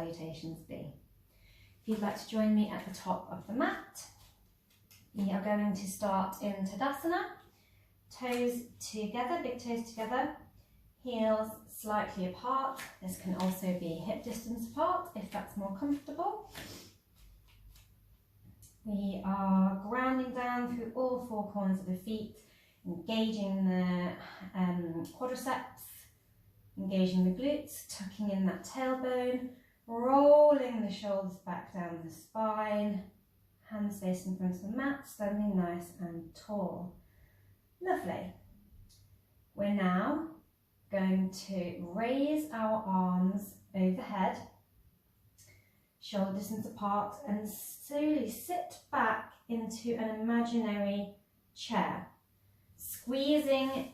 Salutations B. If you'd like to join me at the top of the mat, we are going to start in Tadasana, toes together, big toes together, heels slightly apart. This can also be hip distance apart if that's more comfortable. We are grounding down through all four corners of the feet, engaging the quadriceps, engaging the glutes, tucking in that tailbone, rolling the shoulders back down the spine, hands facing in front of the mat, standing nice and tall. Lovely. We're now going to raise our arms overhead, shoulder distance apart, and slowly sit back into an imaginary chair, squeezing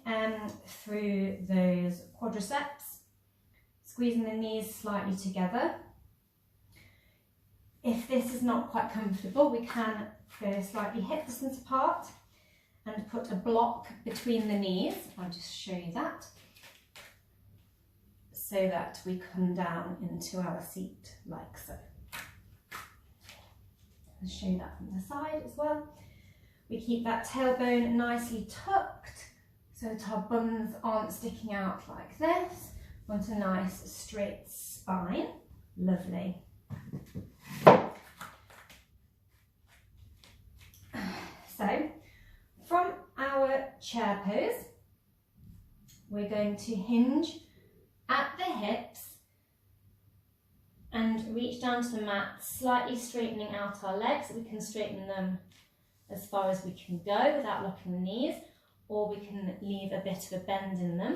through those quadriceps, squeezing the knees slightly together. If this is not quite comfortable, we can go slightly hip distance apart and put a block between the knees. I'll just show you that, so that we come down into our seat like so. I'll show you that from the side as well. We keep that tailbone nicely tucked so that our bums aren't sticking out like this. Want a nice straight spine. Lovely. So, from our chair pose, we're going to hinge at the hips and reach down to the mat, slightly straightening out our legs. We can straighten them as far as we can go without locking the knees, or we can leave a bit of a bend in them.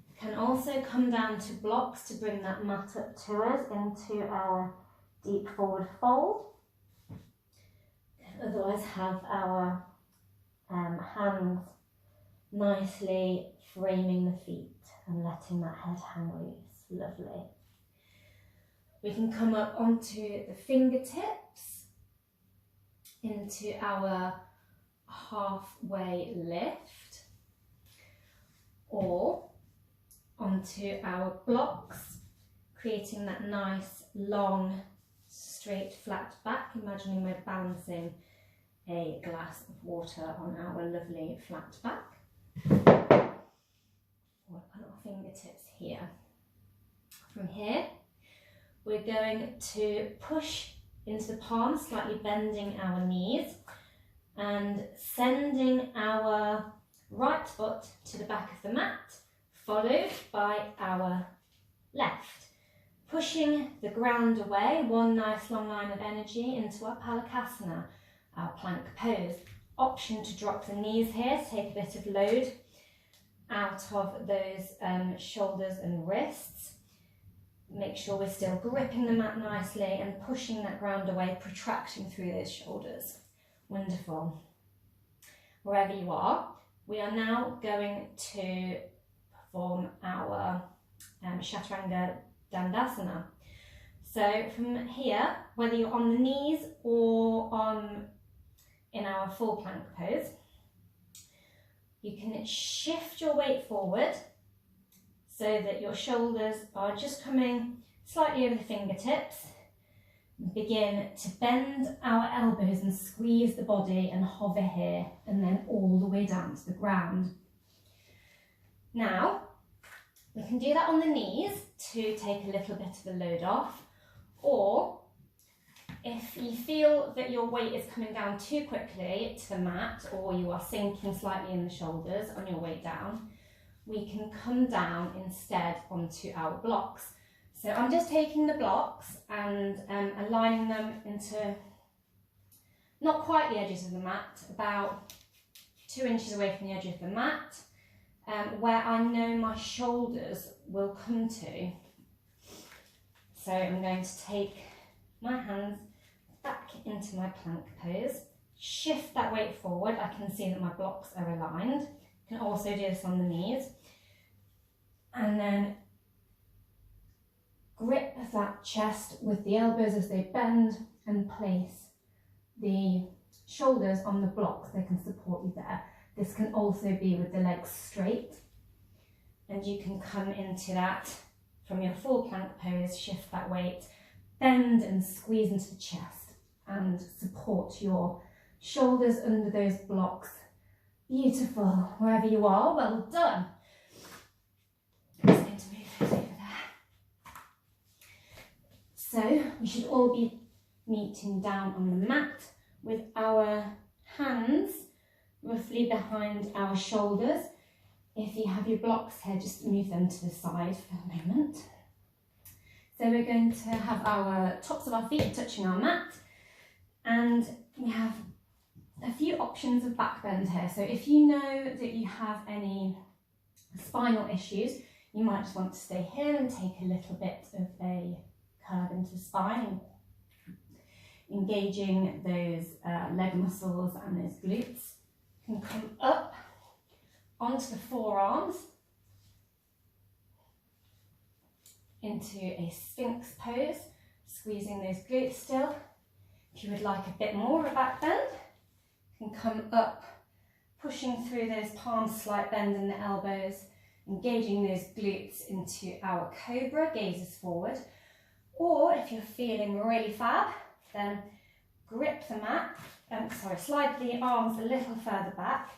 We can also come down to blocks to bring that mat up to us into our deep forward fold. Otherwise have our hands nicely framing the feet and letting that head hang loose. Lovely. We can come up onto the fingertips into our halfway lift, or onto our blocks, creating that nice long straight flat back, imagining we're balancing a glass of water on our lovely flat back. We'll put our fingertips here. From here, we're going to push into the palms, slightly bending our knees and sending our right foot to the back of the mat, followed by our left. Pushing the ground away, one nice long line of energy into our Palakasana, our plank pose. Option to drop the knees here, take a bit of load out of those shoulders and wrists. Make sure we're still gripping the mat nicely and pushing that ground away, protracting through those shoulders. Wonderful. Wherever you are, we are now going to perform our Chaturanga Dandasana. So from here, whether you're on the knees or in our full plank pose, you can shift your weight forward so that your shoulders are just coming slightly over the fingertips. Begin to bend our elbows and squeeze the body and hover here, and then all the way down to the ground. Now, we can do that on the knees to take a little bit of the load off, or if you feel that your weight is coming down too quickly to the mat, or you are sinking slightly in the shoulders on your way down, we can come down instead onto our blocks. So I'm just taking the blocks and aligning them into not quite the edges of the mat, about 2 inches away from the edge of the mat, where I know my shoulders will come to. So I'm going to take my hands back into my plank pose, shift that weight forward. I can see that my blocks are aligned. You can also do this on the knees. And then grip that chest with the elbows as they bend and place the shoulders on the blocks. They can support you there. This can also be with the legs straight, and you can come into that from your full plank pose, shift that weight bend and squeeze into the chest and support your shoulders under those blocks. Beautiful. Wherever you are, well done. I'm just going to move those over there. So we should all be meeting down on the mat with our hands roughly behind our shoulders. If you have your blocks here, just move them to the side for a moment. So we're going to have our tops of our feet touching our mat, and we have a few options of back bend here. So if you know that you have any spinal issues, you might just want to stay here and take a little bit of a curve into the spine, engaging those leg muscles and those glutes. You can come up onto the forearms into a Sphinx pose, squeezing those glutes still. If you would like a bit more of a back bend, you can come up, pushing through those palms, slight bend in the elbows, engaging those glutes into our cobra, gazes forward. Or if you're feeling really fab, then grip the mat, slide the arms a little further back,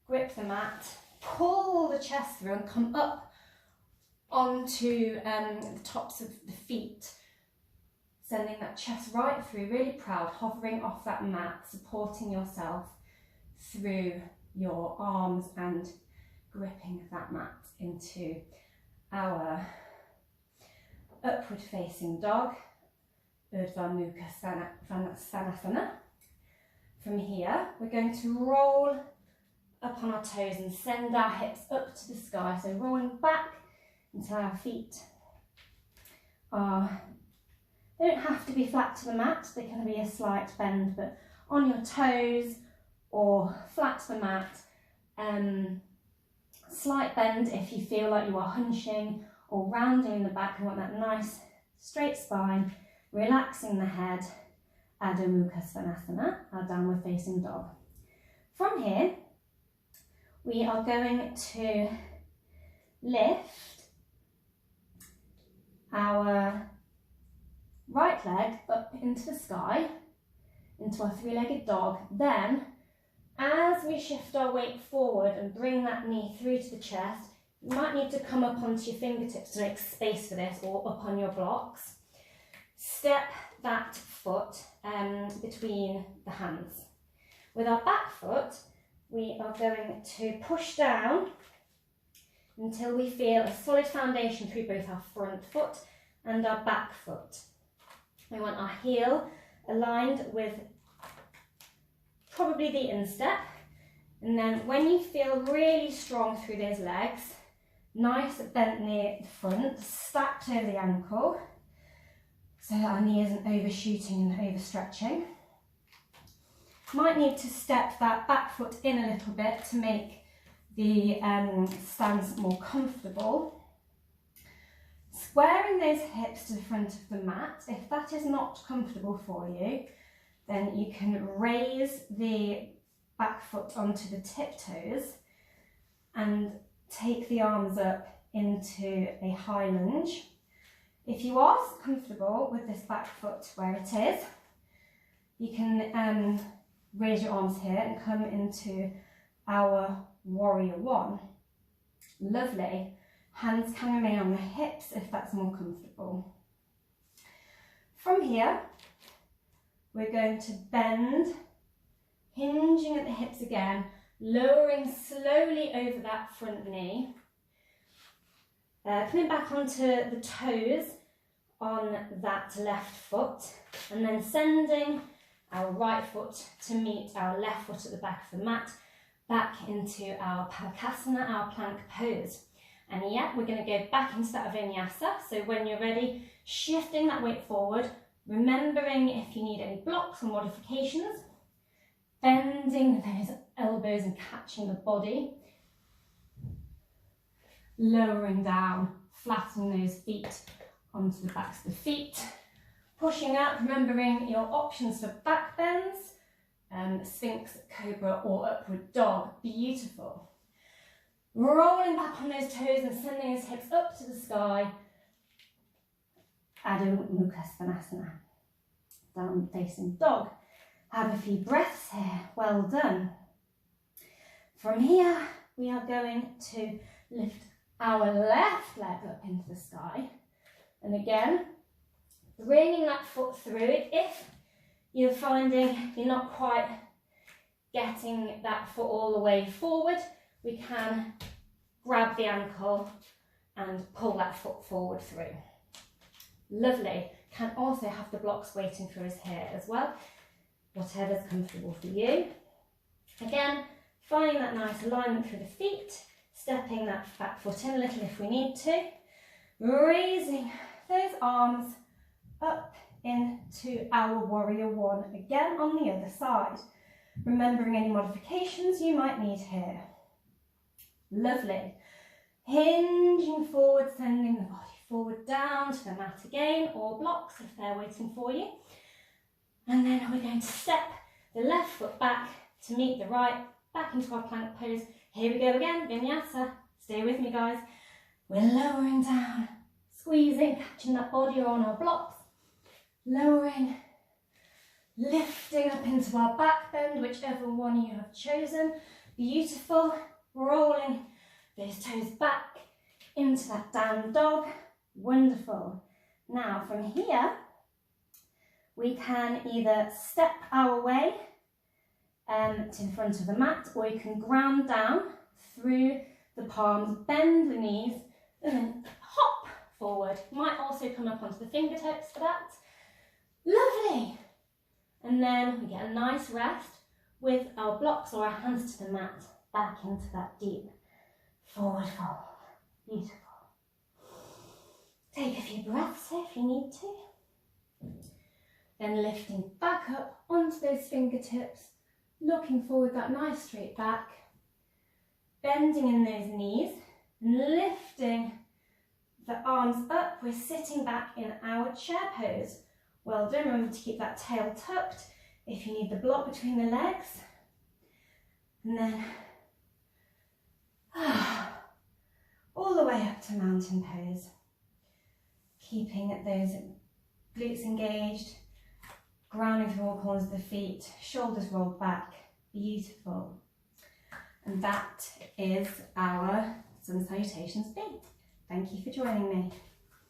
grip the mat, pull the chest through and come up onto the tops of the feet, sending that chest right through, really proud, hovering off that mat, supporting yourself through your arms and gripping that mat into our upward facing dog, Urdhva Mukha Svanasana. From here, we're going to roll up on our toes and send our hips up to the sky. So rolling back until our feet they don't have to be flat to the mat, they can be a slight bend, but on your toes or flat to the mat. Slight bend if you feel like you are hunching or rounding in the back and want that nice straight spine, relaxing the head, Adho Mukha Svanasana, our downward facing dog. From here, we are going to lift our right leg up into the sky, into our three-legged dog. Then, as we shift our weight forward and bring that knee through to the chest, you might need to come up onto your fingertips to make space for this, or up on your blocks. Step that foot between the hands. With our back foot, we are going to push down until we feel a solid foundation through both our front foot and our back foot. We want our heel aligned with probably the instep, and then when you feel really strong through those legs, nice bent near the front, stacked over the ankle, so that our knee isn't overshooting and overstretching. Might need to step that back foot in a little bit to make the stance more comfortable. Squaring those hips to the front of the mat. If that is not comfortable for you, then you can raise the back foot onto the tiptoes and take the arms up into a high lunge. If you are comfortable with this back foot where it is, you can raise your arms here and come into our warrior one. Lovely. Hands can remain on the hips if that's more comfortable. From here, we're going to bend, hinging at the hips again, lowering slowly over that front knee. Coming back onto the toes on that left foot, and then sending our right foot to meet our left foot at the back of the mat, back into our Palakasana, our plank pose. And yeah, we're going to go back into that vinyasa. So when you're ready, shifting that weight forward, remembering if you need any blocks or modifications, bending those elbows and catching the body, lowering down, flattening those feet onto the backs of the feet, pushing up, remembering your options for back bends, Sphinx, Cobra or Upward Dog. Beautiful. Rolling back on those toes and sending those hips up to the sky, Adho Mukha Svanasana. down facing dog. Have a few breaths here, well done. From here, we are going to lift our left leg up into the sky. And again, bringing that foot through it. If you're finding you're not quite getting that foot all the way forward, we can grab the ankle and pull that foot forward through. Lovely. Can also have the blocks waiting for us here as well, whatever's comfortable for you. Again, finding that nice alignment through the feet, stepping that back foot in a little if we need to, raising those arms up into our warrior one, again on the other side, remembering any modifications you might need here. Lovely. Hinging forward, sending the body forward down to the mat again, or blocks if they're waiting for you. And then we're going to step the left foot back to meet the right, back into our plank pose. Here we go again, vinyasa. Stay with me, guys. We're lowering down, squeezing, catching that body on our blocks, lowering, lifting up into our back bend, whichever one you have chosen. Beautiful. Rolling those toes back into that down dog. Wonderful. Now from here, we can either step our way to the front of the mat, or you can ground down through the palms, bend the knees, and then hop forward. Might also come up onto the fingertips for that. Lovely. And then we get a nice rest with our blocks or our hands to the mat, back into that deep forward fold. Beautiful. Take a few breaths here if you need to. Then lifting back up onto those fingertips, looking forward, that nice straight back, bending in those knees, and lifting the arms up. We're sitting back in our chair pose. Well done. Remember to keep that tail tucked if you need the block between the legs. And then all the way up to mountain pose. Keeping those glutes engaged, grounding through all corners of the feet, shoulders rolled back. Beautiful. And that is our Sun Salutations B. Thank you for joining me.